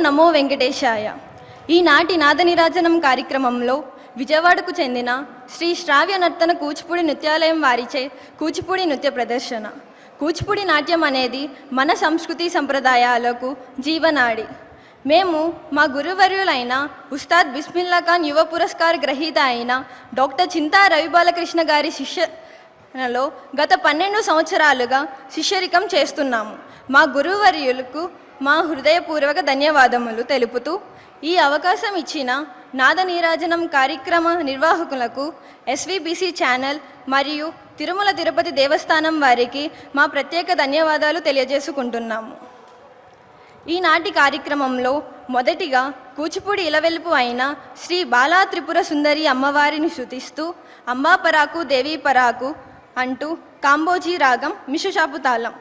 నమో వెంకటేశాయ. ఈనాటి నాదనిరాజనం కార్యక్రమంలో విజయవాడకు చెందిన శ్రీ శ్రావ్య నర్తన కూచిపూడి నృత్యాలయం వారిచే కూచిపూడి నృత్య ప్రదర్శన. కూచిపూడి నాట్యం అనేది మన సంస్కృతి సంప్రదాయాలకు జీవనాడి. మేము మా గురువర్యులైన ఉస్తాద్ బిస్మిల్లా ఖాన్ యువ పురస్కార్ గ్రహీత అయిన డాక్టర్ చింతా రవిబాలకృష్ణ గారి శిష్యలో గత 12 సంవత్సరాలుగా శిష్యరికం చేస్తున్నాము. మా గురువర్యులకు మా హృదయపూర్వక ధన్యవాదములు తెలుపుతూ ఈ అవకాశం ఇచ్చిన నాదనీరాజనం కార్యక్రమ నిర్వాహకులకు ఎస్విబిసి ఛానల్ మరియు తిరుమల తిరుపతి దేవస్థానం వారికి మా ప్రత్యేక ధన్యవాదాలు తెలియజేసుకుంటున్నాము. ఈనాటి కార్యక్రమంలో మొదటిగా కూచిపూడి ఇలవెల్పు అయిన శ్రీ బాలా త్రిపుర సుందరి అమ్మవారిని స్తుతిస్తూ అంబాపరాకు దేవీ పరాకు అంటూ కాంబోజీ రాగం మిషుషాపు తాళం.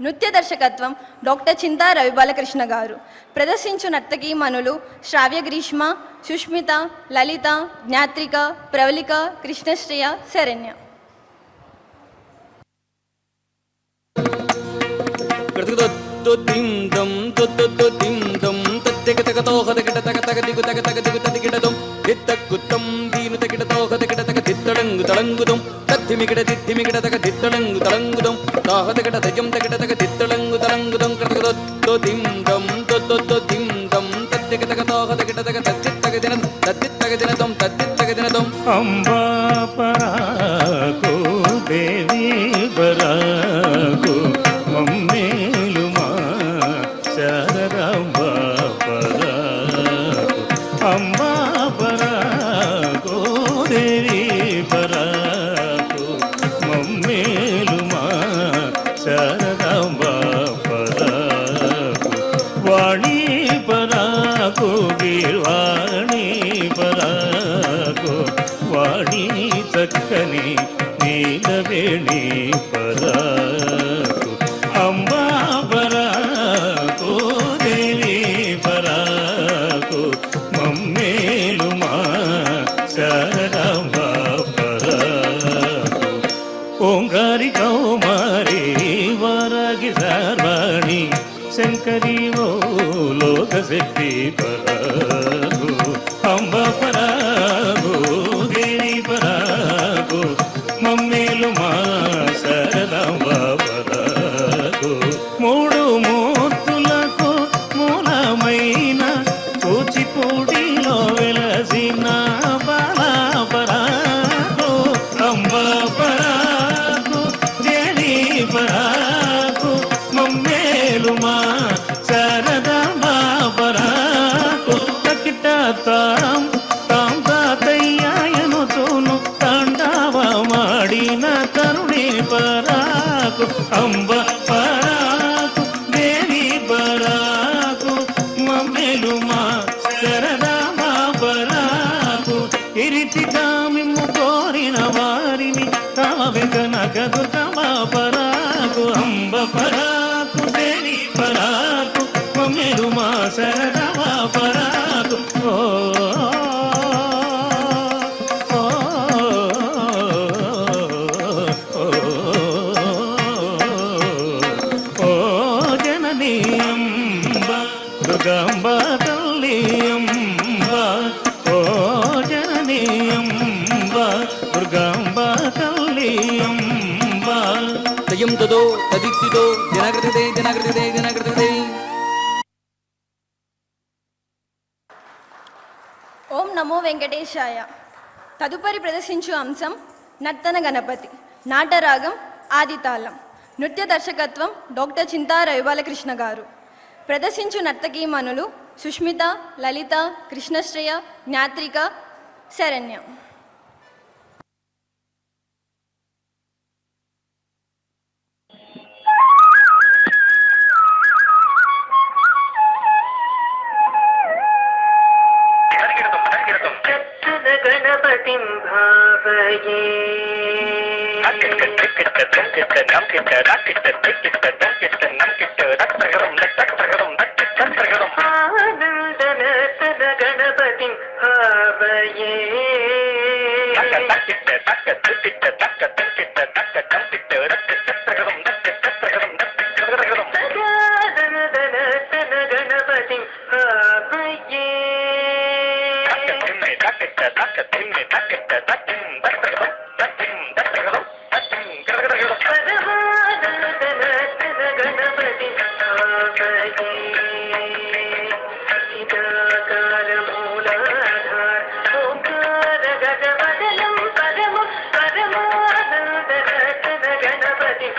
నృత్య దర్శకత్వం డాక్టర్ చింతా రవిబాలకృష్ణ గారు. ప్రదర్శించు నర్తకీమణులు శ్రావ్య గ్రీష్మ, సుష్మిత, లలిత, జ్ఞాత్రిక, ప్రవళిక, కృష్ణశ్రేయ, శరణ్య. తిమిగిడ తిమిగిడ తగ తిత్తడంగు తలంగుదం తాహదగడ దజం తగడ తగ తిత్తడంగు తలంగుదం కృతగదో తిందం దొద్దొద్దో తిందం తద్దగ తగ తాహదగడ తగ తద్దిత్తగ దినదం తద్దిత్తగ దినదం అంబా పరాకు దేవి పరాకు మమ్మేలుమా శారదాంబా పరాకు అంబా పరాకు దేవి పరాకు మమ్మేలుమా శారదాంబా పరాకు వాణి పరాకు గీర్వాణి పరాకు వాణి చక్కని నీలవేణి పరాకు అంబా పరాకు దేవి పరాకు మమ్మేలుమా శారదాంబా పరాకు ఓంకారి కౌమారి వరగి సర్వాణి శంకరి ఓ లోకశక్తి పరాకు అంబ పరాకు దేవి పరాకు మమ్మేలుమా శారదాంబ పరాకు మూడు మూర్తులకు మూలమైన కూచిపూడిలో వెలసిన బాలా పరాకు అంబ పరాకు దేవి పరాకు మమ్మేలుమా శారదాంబ పరాకు తకిట తాం తాం తాతయ్యాయను తోను తాండవ ಮಾಡಿನ ಕರುಣೆ ಪರಾಕು ಅಂಬ ಪರಾಕು ದೇವಿ ಪರಾಕು ಮಮ್ಮೆಲುಮಾ ಶರದಾಂಬ ಪರಾಕು ಇರಿತಿ ಕಾಮಿಮ್ಮು ಕೋರಿನ ವಾರಿನಿ ಕಾಮಬೇಕನಕ ದುರ್ಗಮ ಪರಾಕು ಅಂಬ ಪರಾಕು ದೇವಿ ಪರಾಕು ಮಮ್ಮೆಲುಮಾ ಶರದಾಂಬ ಪರಾಕು దుర్గాంబ తల్లి అంబ ఓ జననీ అంబ దుర్గాంబ తల్లి అంబ దయం తదో తదిత్తిదో దినకృతిదే దినకృతిదే దినకృతిదే. ఓం నమో వెంకటేశాయ. తదుపరి ప్రదర్శించు అంశం నర్తన గణపతి. నాటరాగం ఆదితాళం. నృత్య దర్శకత్వం డాక్టర్ చింతా రవిబాలకృష్ణ గారు. ప్రదర్శించు నర్తకీమణులు సుష్మిత, లలిత, కృష్ణశ్రేయ, జ్ఞాత్రిక, శరణ్య. గణపతిం భావయే ఆనందనతన గణపతిం భావయే సదానందనతన గణపతిం తిమ్మె తక్కిట తక్క తిమ్మె తక్కిట తక్కిం తక్కడం తక్కిం తక్కడం తక్కిం గడగడగడ గణపతి చిదాకార మూలాధార ఓంకార గజవదనం పరమ పరమానందరతన గణపతి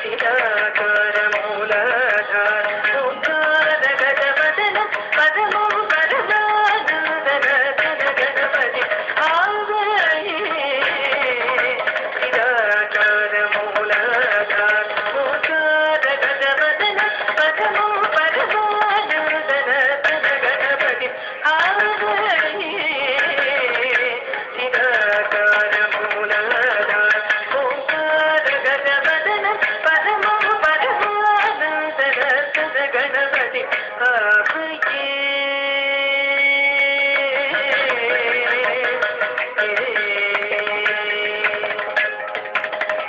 చిదాకార మూలాధార ఓంకార గజవదనం పరమ పరమానందరతన గణపతి చిదాకార మూలాధార ఓంకార గజవదనం పరమ పరమానందరతన గణపతి చిదాకార మూలాధార ఓంకార గజవదనం పరమ పరమానందరతన గణపతి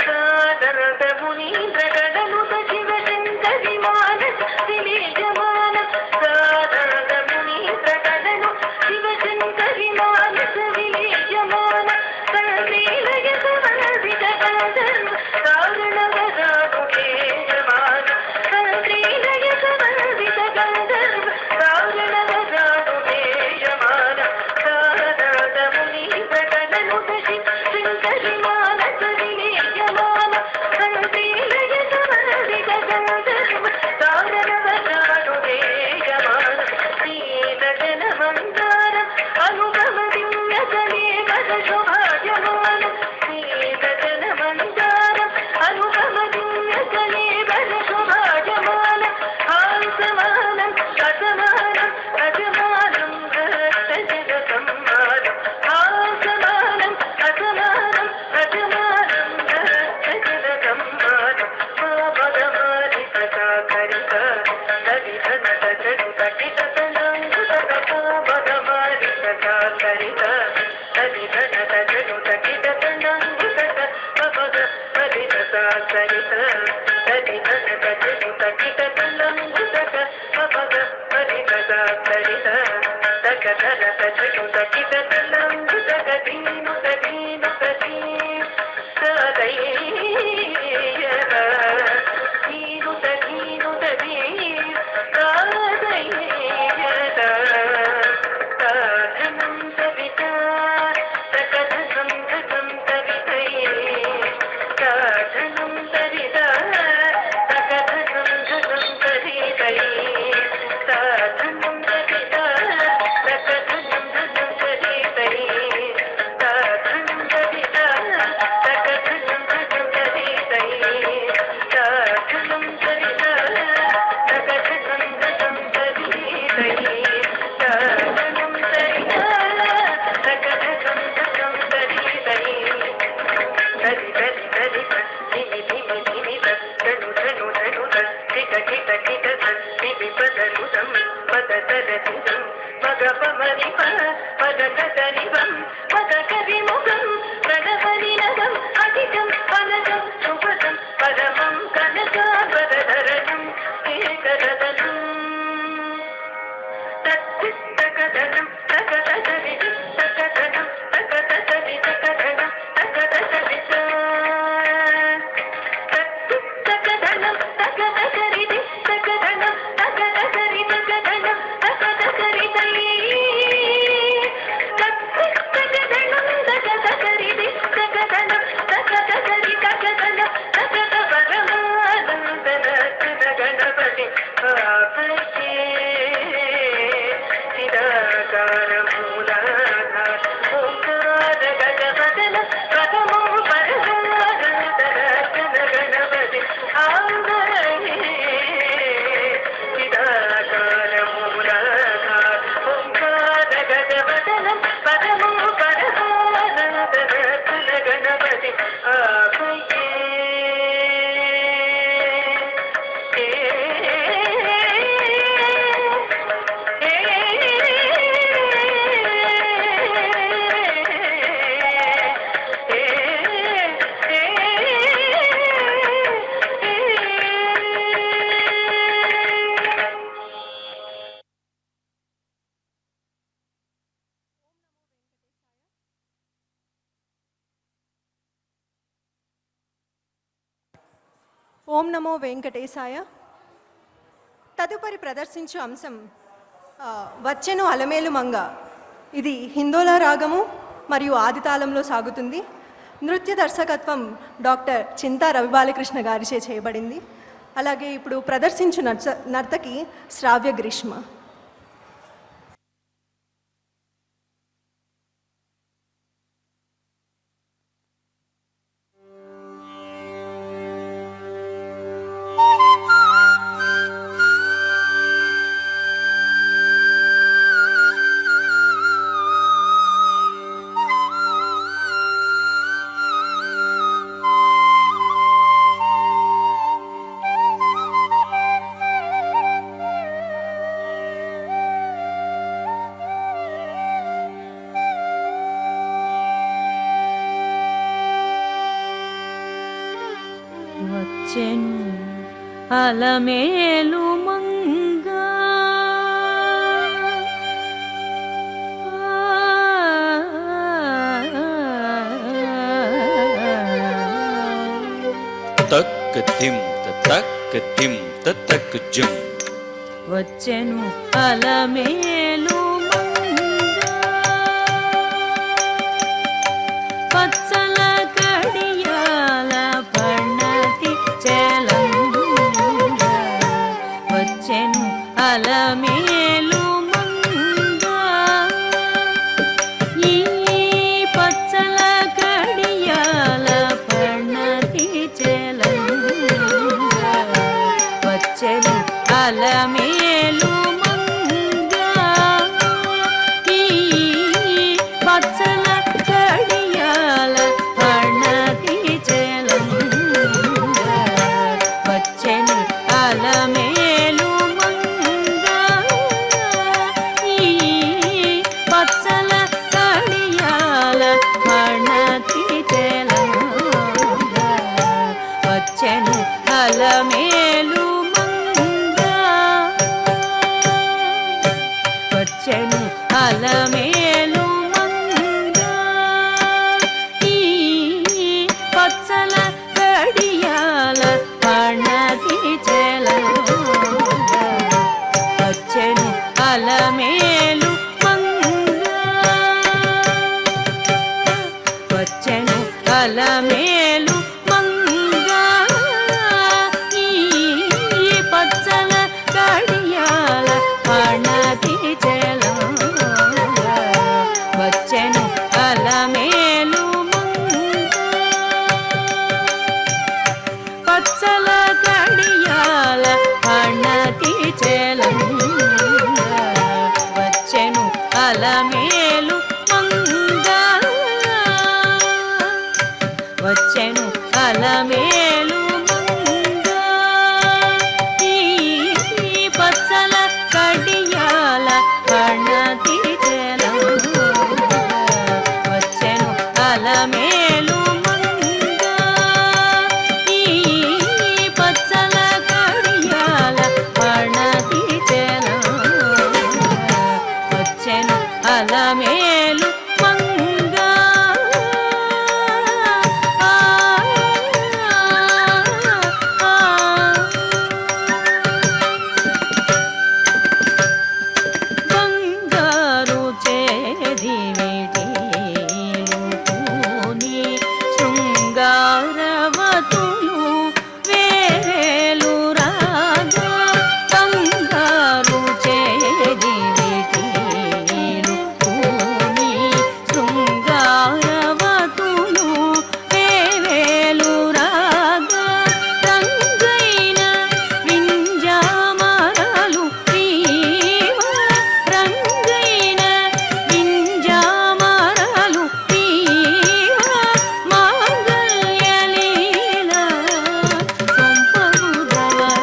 సాదరత మునీంద్ర గణనుత శివ శంకరి మానస విలీయమాన సాదరత మునీంద్ర గణను శివ శంకరి మానస విలీయమాన సలీలయ సవనదిత గంధర్వ కారణవరాగుణేయమాన సలీలయ సవనదిత గంధర్వ కారణవరాగుణేయమాన సాదరత మునీంద్ర గణనుత శివ శంకరి మానస విలీయమాన సలీలయ సవనదిత గంధర్వ కారణవరాగుణేయమాన శ్రీదగన మందార అనుగమ దివ్య కలేవర శోభాయమాన శ్రీదగన మందార అనుగమ దివ్య కలేవర శోభాయమాన హాసమానం అసమానం అజమానం భక్త జగ సమ్మానం హాసమానం అసమానం అజమానం భక్త జగ సమ్మానం పదమారి సకరిత దరిధన దజడు తటిత తనంగుత పదమారి సకరిత దరిధన దజడు తటిత తనంగుత పద పరిత సకరిత దరిధన దజడు తటిత తనంగుత పద పరిత సకరిత దగధర దజడు తటిత తనంగుత గదీను గదీను గదీ సదయ్యవ ధీనుత ధీనుత ధీ కాదయ్యద సాధనం సవిత సకధనం ధనం సవితై సాధనం సవిత సకధనం ధనం సవితై సాధనం సవిత సకధనం ధనం సవితై సాధనం సవిత సకధనం ధనం సవితై సాధనం సవిత సకధనం ధనం సవితై సాధనం సవిత సకధనం ధనం సవితై ధరి ధరి ధరి ధిమి ధిమి ధిమి ధను ధను ధను ధిక ధిక ధిక ధిమి పదను ధం పద తర ధిం మగ పమరి పద తరివం పద కరి ముఖం గణపరి నగం అధికం పనజం శుభదం పరమం కనకాపరధరణం ఏకరదనం తక్కిత్తకదనం తకతరి తకదనం తకతరి తకదనం తకతరి తక్కిత్తకదనం తకతరి తకదనం తకతరి తకదనం తకతరి తక్కిత్తకదనం తకతరి తకదనం తకతరి తకదనం తకత పరమానందరతన గణపతి చిదాకార మూలాధార ఓంకార గజవదన ప్రథమో పరమానందరతన గణపతి చిదాకార మూలాధార ఓంకార గజవదనం ప్రథమో పరమానందరతన గణపతి ఏ ఓం నమో వెంకటేశాయ. తదుపరి ప్రదర్శించు అంశం వచ్చెను అలమేలు మంగ. ఇది హిందోలా రాగము మరియు ఆదితాళంలో సాగుతుంది. నృత్య దర్శకత్వం డాక్టర్ చింతా రవిబాలకృష్ణ గారిచే చేయబడింది. అలాగే ఇప్పుడు ప్రదర్శించు నర్తకి శ్రావ్య గ్రీష్మ. వచ్చెను అలమేలు మంగ తక్ తిం తక్ తిం తక్ జం. వచ్చెను అలమేలు మంగ పచ్చల కడియాల పణతి చెలంగ. వచ్చెను అలమేలు మంగ ఈ పచ్చల కడియాల పణతి చెలంగ. వచ్చెను అలమేలు మంగ ఈ పచ్చల కడియాల పణతి చెలంగ. వచ్చెను అలమేలు మంగ ఈ పచ్చల కడియాల పణతి చెలంగ. వచ్చెను అలమేలు మంగ. వచ్చెను అలమేలు మంగ ఈ పచ్చల కడియాల పణతి చెలంగ. వచ్చెను అలమేలు మంగ. వచ్చెను అలమేలు మంగ ఈ పచ్చల కడియాల పణతి చెలంగ. వచ్చెను అలమేలు మంగ. పచ్చల కడియాల పణతి చెలంగ. వచ్చెను అలమేలు మంగ. వచ్చెను అలమేలు మంగ ఈ పచ్చల కడియాల పణతి చెలంగ. వచ్చెను అలమేలు మంగ ఈ పచ్చల కడియాల పణతి చెలంగ. వచ్చెను అలమేలు మంగ. బంగారు చేది విడిలుకుని శృంగారవతులు వేరేలు రాగా. బంగారు చేది విడిలుకుని శృంగారవతులు వేరేలు రాగా. రంగైన వింజామరలు తీవ రంగైన వింజామరలు తీవ మాంగళ్యలీల సొంపగుదవరాలు.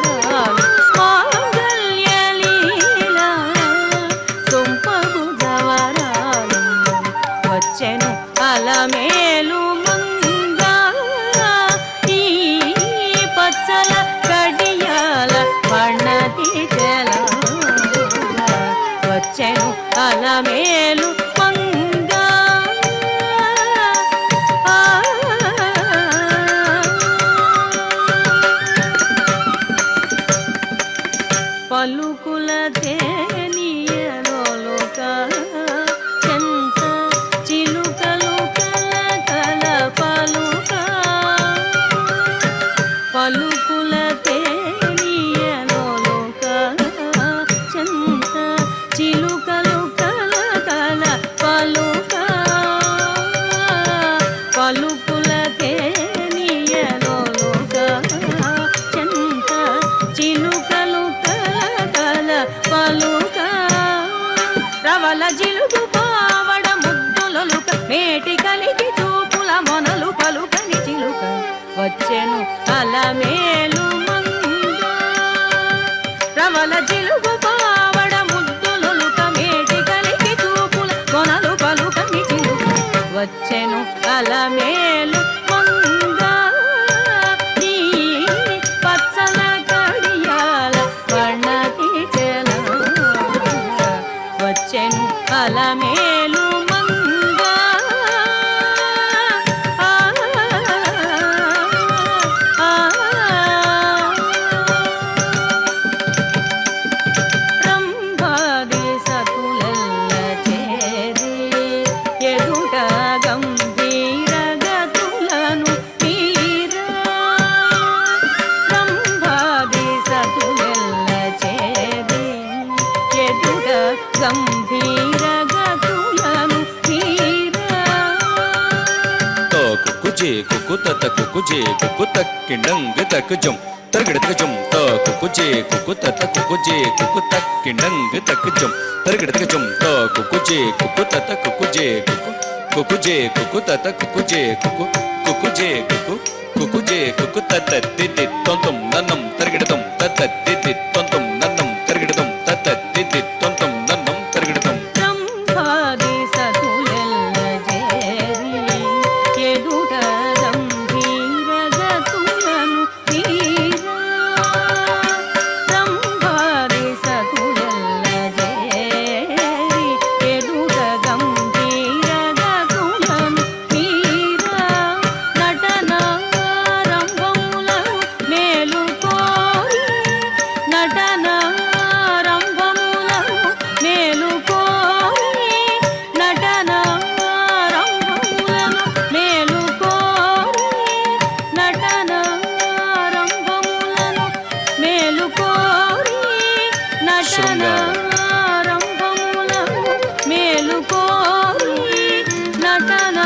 మాంగళ్యలీల సొంపగుదవరాలు. వచ్చెను అలమేలు మంగ ఈ పచ్చల కడియాల పణతి చెలంగ. వచ్చెను అలమేలు మంగ. జిలుగు పావడ ముద్దులొలుక మేటి కలిగి చూపుల మొనలు పలుకని చిలుక వచ్చెను అలమేలు మంగ రవల జిలుగు పావడ ముద్దులొలుక మేటి కలిగి చూపుల మొనలు పలుకని చిలుక వచ్చెను అలమేలు మంగ ఈ పచ్చల కడియాల వర్ణకి చెల వచ్చెను అలమేలు మంగ రంభాది సతులెల్ల చేరి ఎదుట గంభీర గతులను తీరా రంభాది సతులెల్ల చేరి ఎదుట గంభీర గతులను తీరా కుకుజే కుకు తత కుకుజే కుకు తక్కిండంగ తక్కుజం తరగడతకజం తో కుకుజే కుకు తత కుకుజే కుకు తక్కిండంగ తక్కుజం తరగడతకజం తో కుకుజే కుకు తత కుకుజే కుకు కుకుజే కుకు తత కుకుజే కుకు కుకుజే కుకు కుకుజే కుకు తత తితి తొంతం నన్నం తరగడతం తత తితి తొంతం నన్నం తరగడతం తత తితి తొంతం నన్నం తరగడతం రంభాది సతులెల్ల చేరి ఎదుట గంభీర గతులను తీరా రంభాది సతులెల్ల చేరి ఎదుట గంభీర గతులను తీరా నటన రంభములను మేలుకోరి నటన రంభములను మేలుకోరి నటన రంభములను మేలుకోరి నటన రంభములను మేలుకోరి నటన రంభములను మేలుకోరి నటన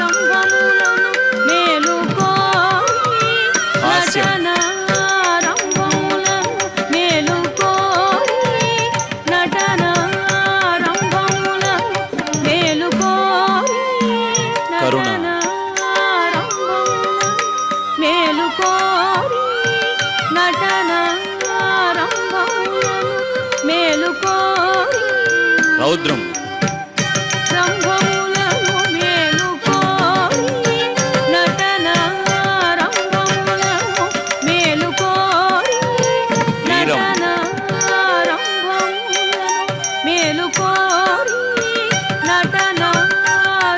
రంభములను మేలుకోరి హాస్యం. నటన రంభములను మేలుకోరి నటన రంభములను మేలుకోరి కరుణ. నటన రంభములను మేలుకోరి నటన రంభములను మేలుకోరి రౌద్రం రంభములను మేలుకోరి నటన రంభములను మేలుకోరి వీరం. నటన రంభములను మేలుకోరి నటన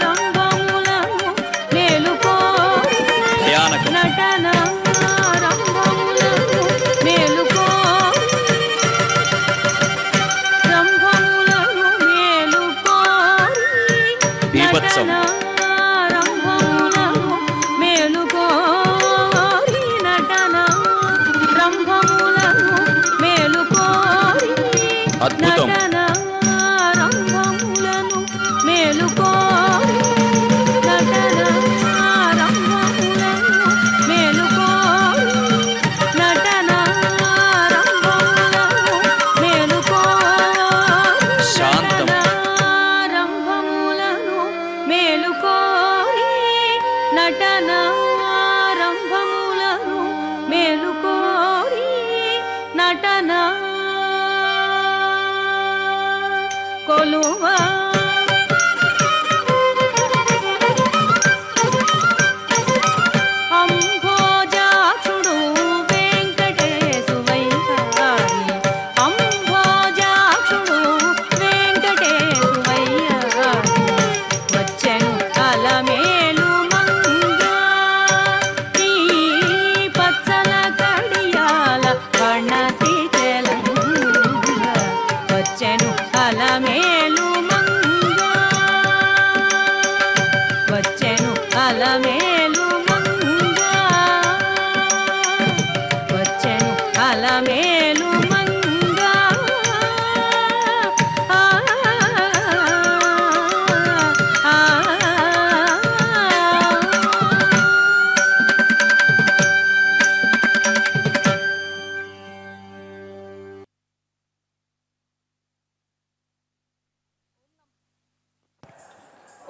రంభములను మేలుకోరి భయానకం నటన రంభములను మేలుకోరి రంభములను మేలుకోరి బీభత్సం. నటన రంభములను మేలుకోరి నటన రంభములను మేలుకోరి అద్భుతం. నటన రంభములను మేలుకోరి నటన రంభములను మేలుకోరి నటన రంభములను మేలుకోరి శాంతం. రంభములను మేలుకోరి నటన రంభములను మేలుకోరి నటన కొలువా అంభోజాక్షుడు వెంకటేశువయ్యారి అంభోజాక్షుడు వెంకటేశువయ్యారి వచ్చెను అలమేలు మంగ ఈ పచ్చల కడియాల కణతి తెలంగ వచ్చెను అలమేలు మంగ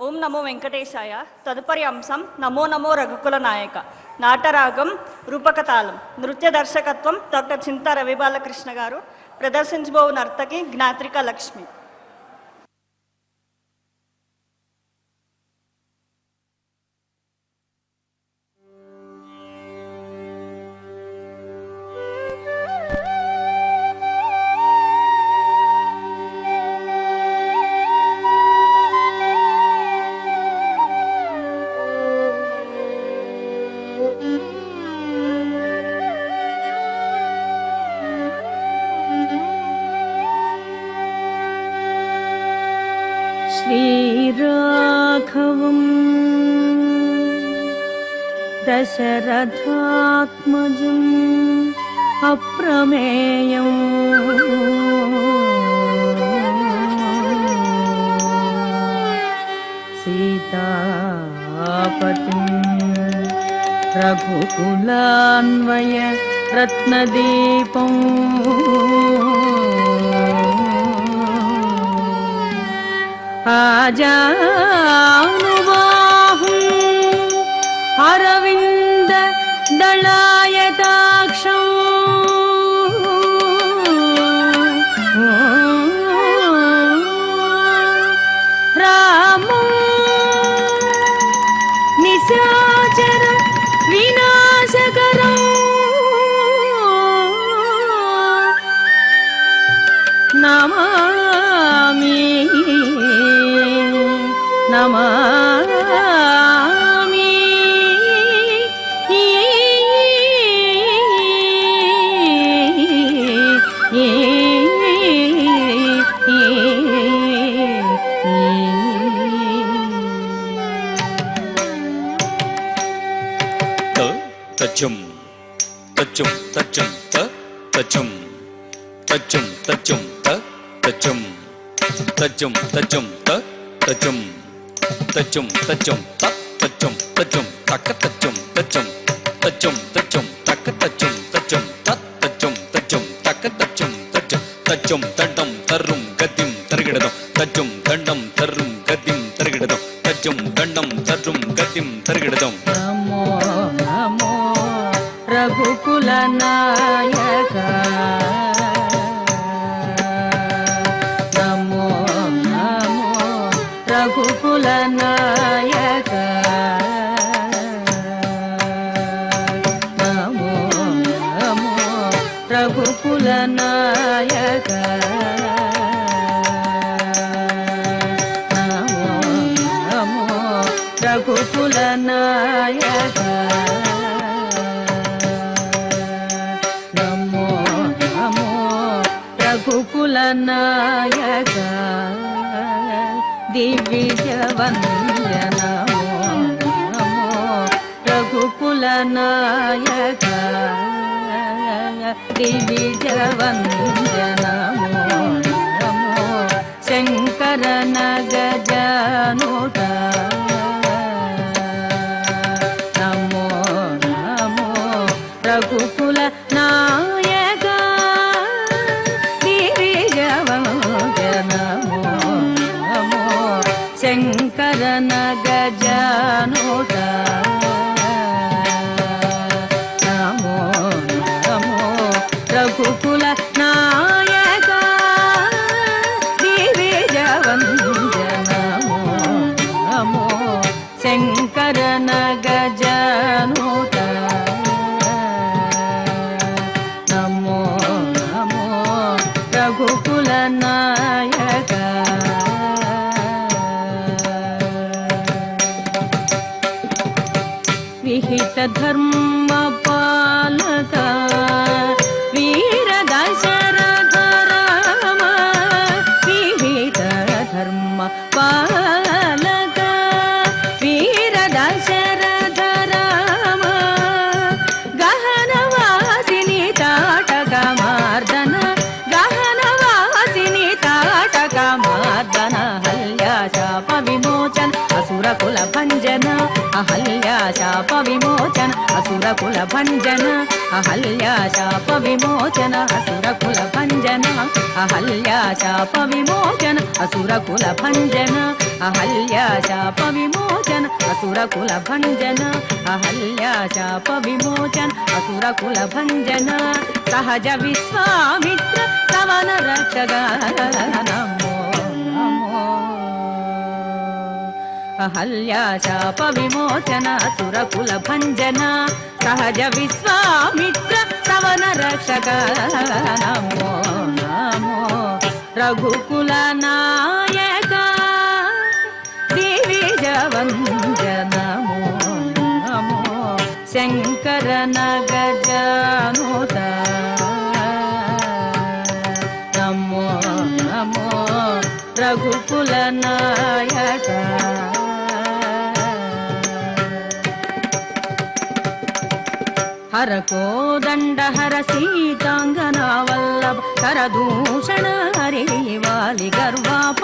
ఓం నమో వెంకటేశాయ. తదుపరి అంశం నమో నమో రఘుకుల నాయక. నాటరాగం, రూపకతాళం. నృత్య దర్శకత్వం డాక్టర్ చింతా రవిబాలకృష్ణ గారు. ప్రదర్శించబోవు నర్తకి జ్ఞాత్రిక లక్ష్మి. श्रीराघवम् दशरथात्मजम् अप्रमेयम् सीतापतिम् रघुकुलान्वय रत्नदीपम् आजानुबाहुम् अरविन्द दलायताक्षम् रामम् निशाचर विनाशकरम् नमामि नमामि తచ్చం తచ్చం తచ్చం తచ్చం తచ్చం తచ్చం తచ్చం తచ్చం తచ్చం తచ్చం తచ్చం తచ్చం తచ్చం తచ్చం తక్క తచ్చం తచ్చం తచ్చం తచ్చం తక్క తచ్చం తచ్చం తచ్చం తచ్చం తక్క తచ్చం తచ్చం తచ్చం దండం తర్రం గద్దిం తరగడదం తచ్చం దండం తర్రం గద్దిం తరగడదం తచ్చం దండం తర్రం గద్దిం తరగడదం नमो नमो रघुकुल नायक नमो नमो रघुकुल नायक नमो नमो रघुकुल नायक नमो नमो रघुकुल नायक नमो नमो रघुकुल नायक दिव्य वंद्य नमो नमो रघुकुल नायक दिव्य वंद्य नमो नमो शंकर गजानुत नमो नमो रघुकुल नायक दिव्यवंद्य नमो नमो शंकर गजानुत नमो नमो रघुकुल नायक दिव्यवंद्य नमो नमो शंकर गजानुत नमो नमो रघुकुल नायक विहित धर्म पालक वीर दशरथ राम विहित धर्म पालक वीर दशरथ राम गहनवासिनी ताटक मार्दन गहनवासिनी ताटक मार्दन हल्या शाप विमोचन असुर कुल भंजन अहल्या शाप विमोचन असुर कुल भंजन अहल्या शाप विमोचन असुर कुल भंजन अहल्या शाप विमोचन असुर कुल भंजन అహల్యా శాప విమోచన అసురకుల భంజన అహల్యా శాప విమోచన అసురకుల భంజన సహజ విశ్వామిత్ర సవన రక్షక నమో నమో అహల్యా శాప విమోచన అసురకుల భంజన సహజ విశ్వామిత్ర సవన రక్షక నమో నమో రఘుకుల నాయక దివిజ వందనమో నమో శంకర నగజానుత నమో నమో రఘుకుల నాయక హర కోదండ హర సీతాంగనా వల్లభ కరదూషణ హరి వాలి గర్వాప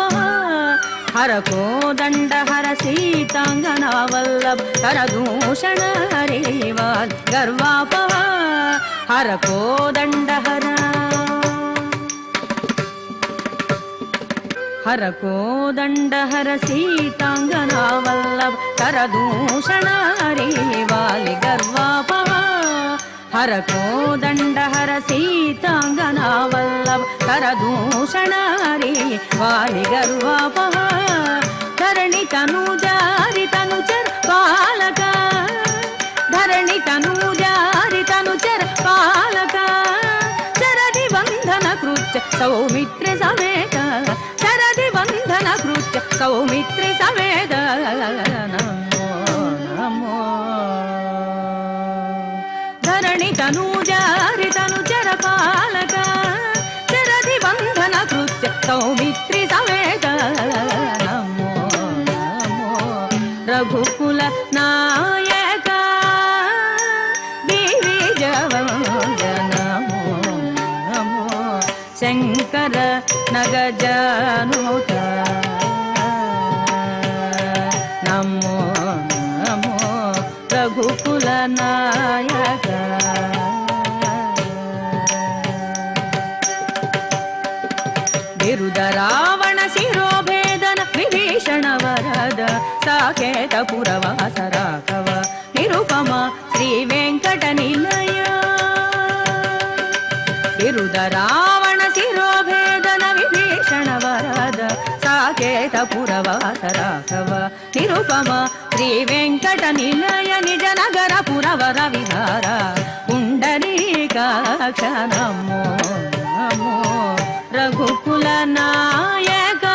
హర కోదండ హర సీతాంగనా వల్లభ కరదూషణ హరి వాలి గర్వాప హర కోదండ హర హర కోదండ హర సీతాంగనా వల్లభ కరదూషణ హరి వాలి గర్వాప హర కోదండ హర సీతాంగనా వల్లభ కరదూషణ హరి వాలి గర్వాప ధరణి తనుజారి తనుచర పాలక ధరణి తనుజారి తనుచర పాలక శరది వందన కృత్య సౌమిత్ర సమేత శరది వందన కృత్య సౌమిత్ర సమేత నమో నమో ధరణి తనూజారి తనుచర పాలక శరది వందన కృత్య సౌమిత్రి సమేత నమో నమో రఘుకుల నాయక దివిజ వందనమో నమో శంకర నగజానుత నమో నమో రఘుకుల నాయక బిరుద రావణ శిరోభేదన విభీషణ వరద సాకేత పురవాస రాఘవ నిరుపమ శ్రీ వెంకట నిలయ బిరుద రావణ శిరోభేదన విభీషణ వరద సాకేత పురవాస రాఘవ నిరుపమ శ్రీ వెంకట నిలయ నిజ నగర పురవర విహార పుండరీకాక్ష నమో నమో రఘుకుల నాయక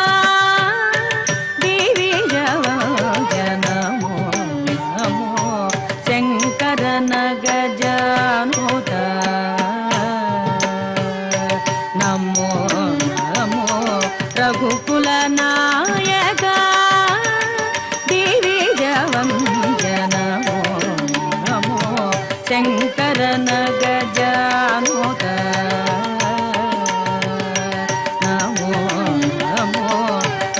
దివిజ నమో నమో శంకర నగజానుత నమో నమో రఘుకుల నాయక దివిజ వందనమో నమో శంకర నగజానుత నమో నమో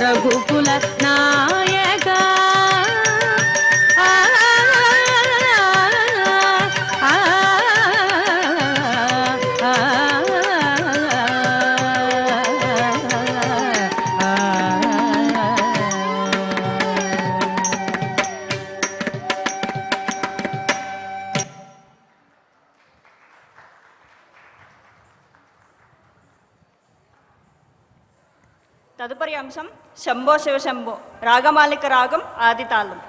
రఘుకుల నాయక తదుపరి అంశం శంభో శివ శంభో రాగమాలిక రాగం ఆదితాళం.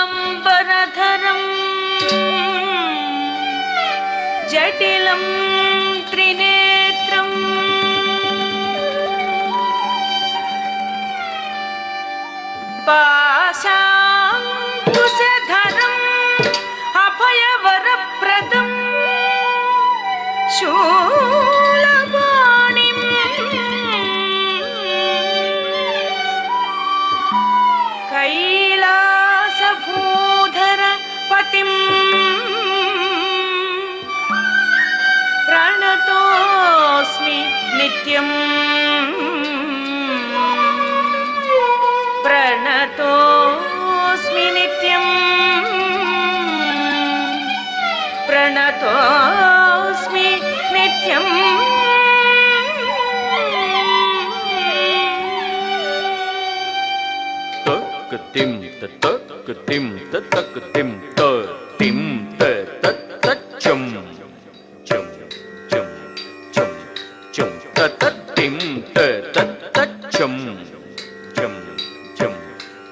व्याघ्राजिनाम्बरधरं जटिलं त्रिनेत्रम् पाशाङ्कुशधरम् अभयवरप्रदं शूलपाणिं कैलासभूधर पतिं प्रणतोऽस्मि नित्यम् प्रणतोऽस्मि नित्यम् प्रणतोऽस्मि नित्यम् तक्तिं तक्तिं तक्तिं तिं तच्चं चं चं चं चं तत्तिं तच्चं चं चं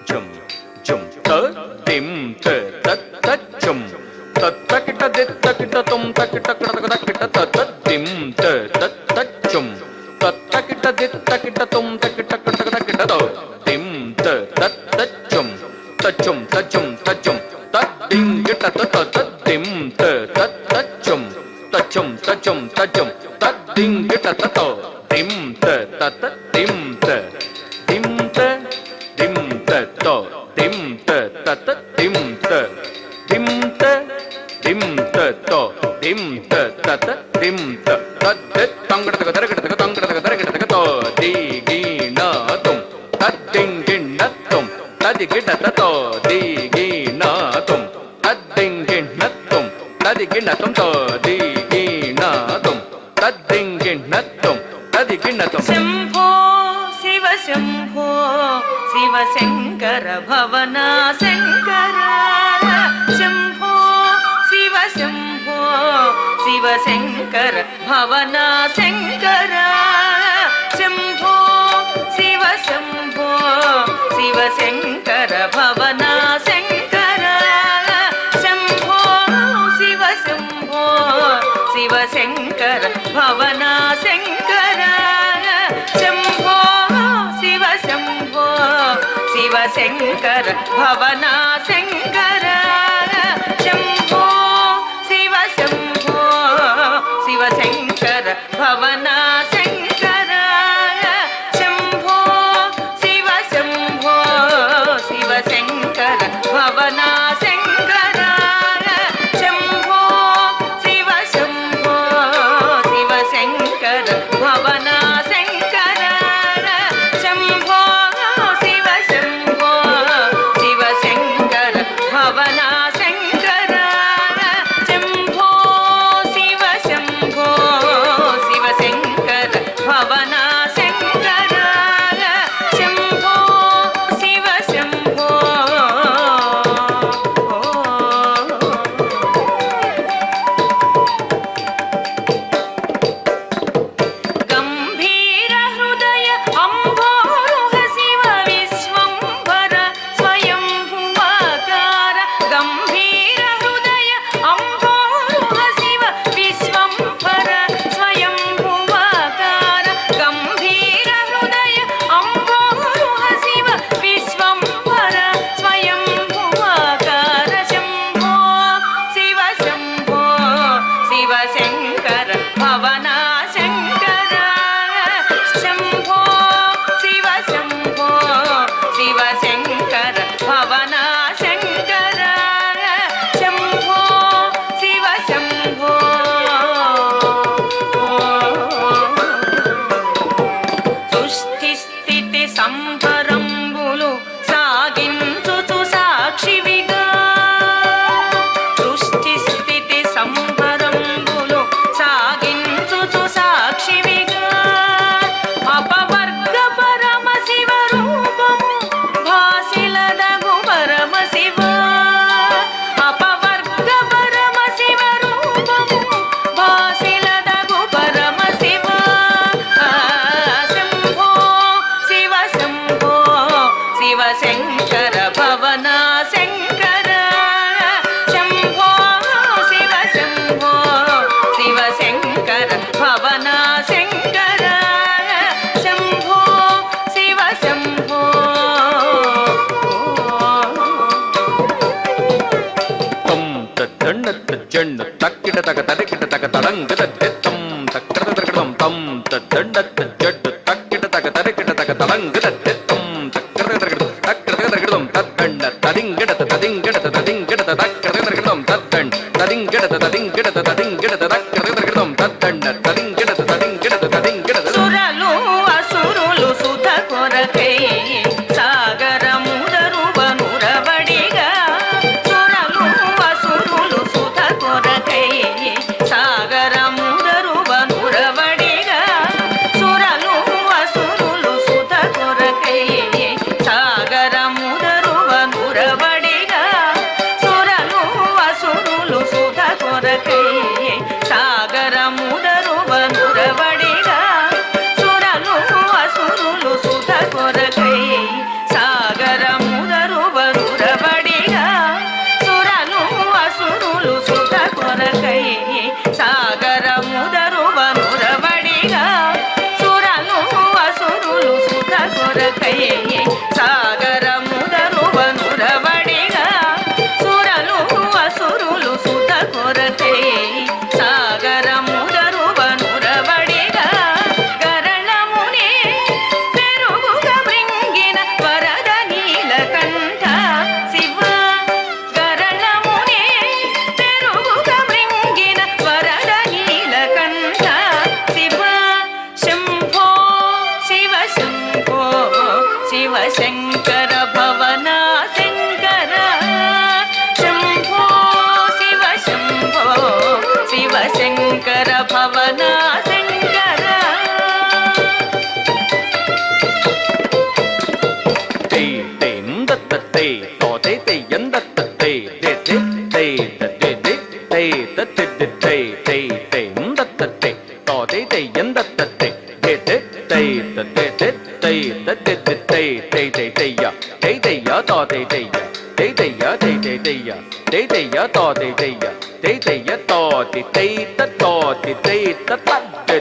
चं चं तत्तिं तच्चं तत्तकिटदित्तकिटतं तकिटकडदकिट तत्तिं तच्चं तत्तकिटदित्तकिटतं तकिटकडदकिट तिं तच्चं तच्चं तच्चं तच्चं तद्दिङ्गिट तत्तिं तच्चं तच्चं तच्चं तच्चं तद्दिङ्गिट तिं तत्तिं तिं तिं तत् तिं तत्तिं तिं तिं तत् तिं तत् तिं तद् तङ्गडतक दरगडतक तङ्गडतक दरगडतक तो दिगीनातुं तद्दिङ्गिण्णत्वं तदिगिणततो दिगीनातुं तद्दिङ्गिण्णत्वं तदिगिणतं तो दिगीनातुं तद्दिङ्गिण्णत्वं तदिगिणतं शम्भो शिव शम्भो शिवशङ्कर भवना शङ्कर शम्भो शिव शम्भो शिवशङ्कर भवना शङ्कर शम्भो शिव शम्भो शिवशङ्कर भवना शङ्कर शम्भो शिव शम्भो शिवशङ्कर भवना शङ्कर शम्भो शिव शम्भो शिवशङ्कर भवना शङ्कर शम्भो शिव शम्भो शिवशङ्कर भवना शङ्कर शम्भो शिव शम्भो शिवशङ्कर भवना शङ्कर शम्भो शिव शम्भो शिवशङ्कर भवना शङ्कर शम्भो शिव शम्भो शिवशङ्कर తక తడంగ తద్దెత్తం తక్కడ తరకడం తం తద్దండ తజ్జడ్డు తక్కిట తక తరికిట తక తడంగ తద్దెత్తం తక్కడ తరకడం తక్కడ తరకడం తద్దండ తదింగడ తదింగడ తదింగడ తక్కడ తరకడం తద్దండ తదింగడ తదింగడ తదింగడ తక్కడ తరకడం తద్దండ తదింగడ తదింగడ తదింగడ సురలు అసురులు సుధ కొరకై సాగరముదరువనురవడిగా సురలు అసురులు సుధ కొరకై సాగరముదరువనురవడిగా సురలు అసురులు సుధ కొరకై సాగరముదరువనురవడిగా సురలు అసురులు సుధ కొరకై సాగరముదరువనురవడిగా సురలు అసురులు సుధ కొరకై సాగరముదరువనురవడిగా సురలు అసురులు సుధ కొరకై సాగరముదరువనురవడిగా సురలు అసురులు సుధ కొరకై సాగరముదరువనురవడిగా సురలు అసురులు సుధ కొరకై సాగరముదరువనురవడిగా గరళమునే పెరుగుగా మృంగిన వరద నీలకంఠ శివ గరళమునే పెరుగుగా మృంగిన వరద నీలకంఠ శివ శంభో శివ శంభో శివ శంకర భవన శంకర శంభో శివ శంభో శివ శంకర భవన శంకర తే తేం దత్తతే తోతే తేయం దత్తతే తే తే తే తే తే తే తే తే తే తేం దత్తతే తోతే తేయం దత్తతే తే తే తే తే తే తే తే తే తే తే తేయ తే తేయ తోతే తేయ తే తేయ తే తే తేయ తే తేయ తోతే తేయ తే తేయ తోతి తే తోతి తే తత్తే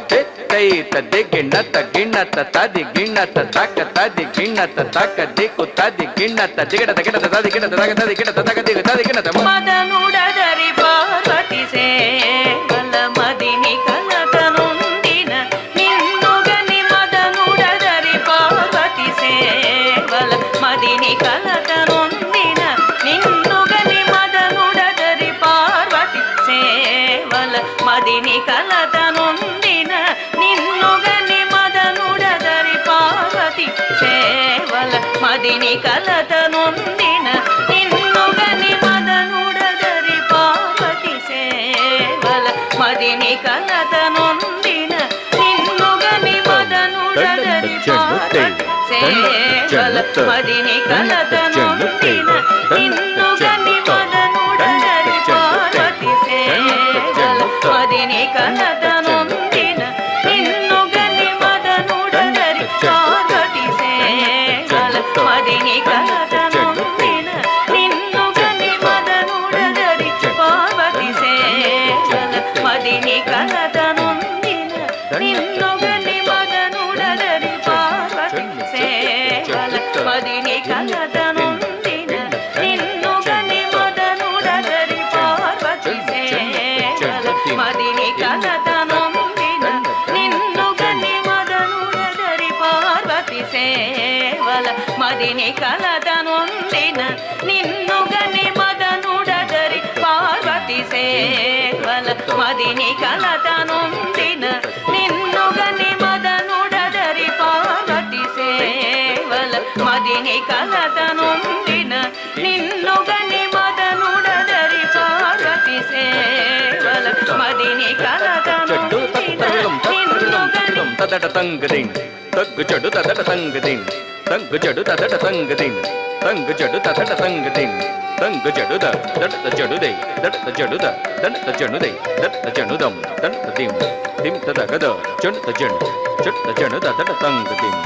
తే తది గిన్నత గిన్నత తది గిన్నత తక తది గిన్నత తక దిక్కు తది గిన్నత దిగడ దిగడ తది గిన్నత తక తది గిన్నత తక దిగ తది గిన్నత మదనుడదరి పార్వతి సేవల మదిని కలతనుండిన నిన్నుగని మదనుడదరి పార్వతి సేవల మదిని కలతనుండిన నిన్నుగని మదనుడదరి పార్వతి సేవల మదిని కలతనుండిన నిన్నుగని మదనుడదరి పార్వతి సేవల మదిని కలతనుండిన నిన్నుగని మదనుడదరి పార్వతి సేవల మదిని కలతనుండిన నిన్నుగని మదనుడదరి పార్వతి సేవల మదిని కలతనుండిన నిన్నుగని మదనుడదరి పార్వతి సేవల మదిని కలతనుండిన నిన్నుగని మదనుడదరి పార్వతి సేవల మదిని కలతనుండిన నిన్నుగని మదనుడదరి పార్వతి సేవల మదిని కలతనుండిన నిన్నుగని మదనుడదరి పార్వతి సేవల మదిని కలతనుండిన నిన్నుగని మదనుడదరి పార్వతి సేవల మదిని కలతనుండిన నిన్నుగని మదనుడదరి పార్వతి సేవల మదిని కలతనుండిన నిన్నుగని మదనుడదరి పార్వతి సేవల మదిని కలతనుండిన నిన్నుగని మదనుడదరి పార్వతి సేవల మదిని కలతనుండిన నిన్నుగని మదనుడదరి పార్వతి సేవల మదిని కలతనుండిన నిన్నుగని తదట తంగదిం తగ్గు చెడు తదట తంగదిం తంగు చెడు తదట తంగదిం తంగు చెడు తదట తంగదిం తంగు చెడు దడత చెడుదై దడత చెడుద దడత చెడుదై దడత చెడుదం దడత దిం దిం తదగద చెడుత చెడు చెడుత చెడుద దడత తంగదిం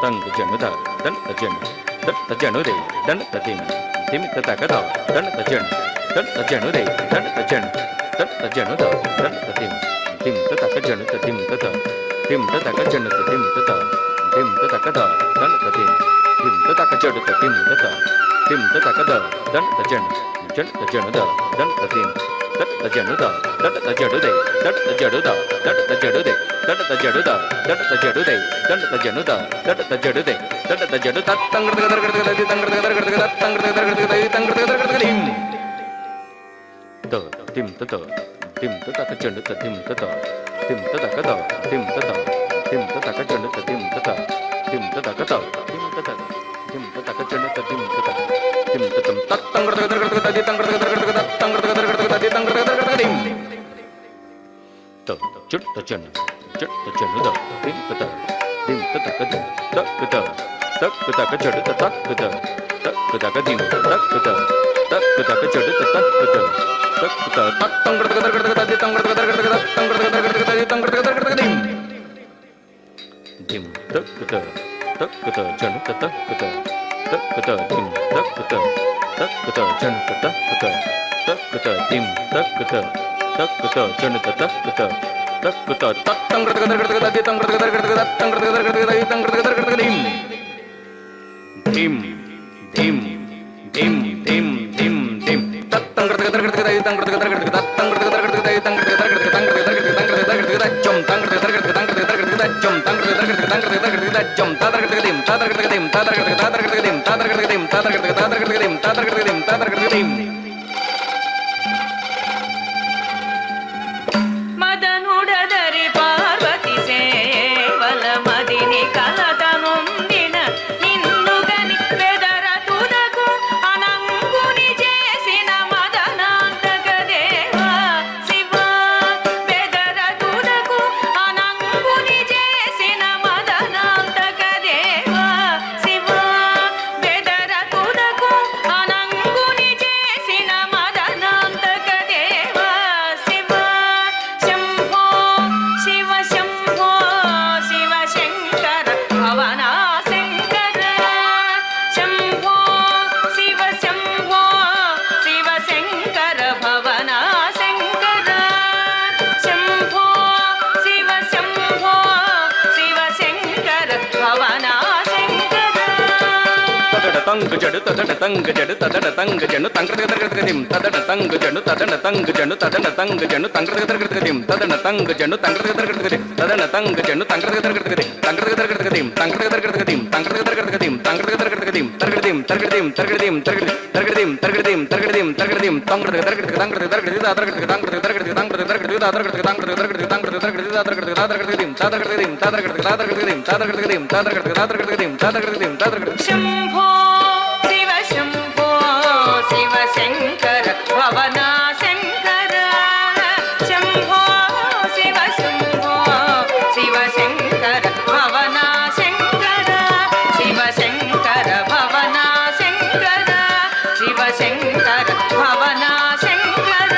తంగు చెడుద దడత చెడు దడత చెడుదై దడత దిం దిం తదగద దడత చెడు దడత చెడుదై దడత చెడు దడత చెడుద దడత దిం దిం తదగ చెడుత దిం తద దిం తదగ చెడుత దిం తద దిం తదగద దడత దిం దిం తదగ చెడుత దిం తద దిం తదగద దడత చెడు చెడుత చెడుద దడత దిం దడ జడుద దడ జడుదే దడ జడుద దడ జడుదే దడ జడుద దడ జడుదే దడ జడుద దడ జడుదే దడ జడు తంగడ గదగడ తంగడ గదగడ తంగడ గదగడ తంగడ గదగడ తో తిం తో తిం తో తక చెండు తిం తో తిం తో తక తో తిం తో తిం తో తక చెండు తిం తో తిం తో తక తో తిం తో తక తిం తో తక చెండు తిం తో తక తిం తో తం తంగడ గదగడ తంగడ గదగడ తంగడ గదగడ తంగడ గదగడ తిం తో చుట్ట చెండు చుట్ట చెండు తో తిం తో తిం తో తక తక తో తక తక చెండు తక తో తక తక తిం తక తో తక తక చెండు తక తో తంగడ గదగడ తంగడ గదగడ తంగడ గదగడ తంగడ గదగడ తిం dim tak kita jan kita dim tak kita jan kita dim tak kita jan kita tang dim dim dim dim dim dim tak tang మదనుడదరి Parvati సేవల మదిని కలతనుందిన నిన్నుగని వెదర తుదకు అనంగుని చేసిన మదనాంతక దేవా శివ వెదర తుదకు అనంగుని చేసిన మదనాంతక దేవా శివ వెదర తుదకు అనంగుని చేసిన మదనాంతక దేవా శివ శంభో శివ శంభో శివ శంకర భవనా శంకర శంభో శివ శంభో శివ శంకర భవనా శంకర శంభో శివ శంభో శివ శంకర భవనా Shankara tang jadu tadada tang jadu tadada tang janu tangkar gada dim tadada tang janu tadada tang janu tadada tang janu tangkar gada dim tadada tang janu tangkar gada dim tadada tang janu tangkar gada dim tangkar gada dim tangkar gada dim tangkar gada dim tangkar gada dim targadim targadim targadim targadim targadim targadim targadim tangkar gada tangkar gada targadim tangkar gada tangkar gada tangkar gada tangkar gada tangkar gada tangkar gada tangkar gada tangkar dim tadar gada dim tadar gada dim tadar gada dim tadar gada dim tadar gada dim tadar gada Shambho Shiva Shambho Shiva Shankara భవనా శంకర శంభో శివ శంభో శివ శంకర భవనా శంకర శివ శంకర భవనా శంకర శివ శంకర భవనా Shankara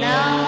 Now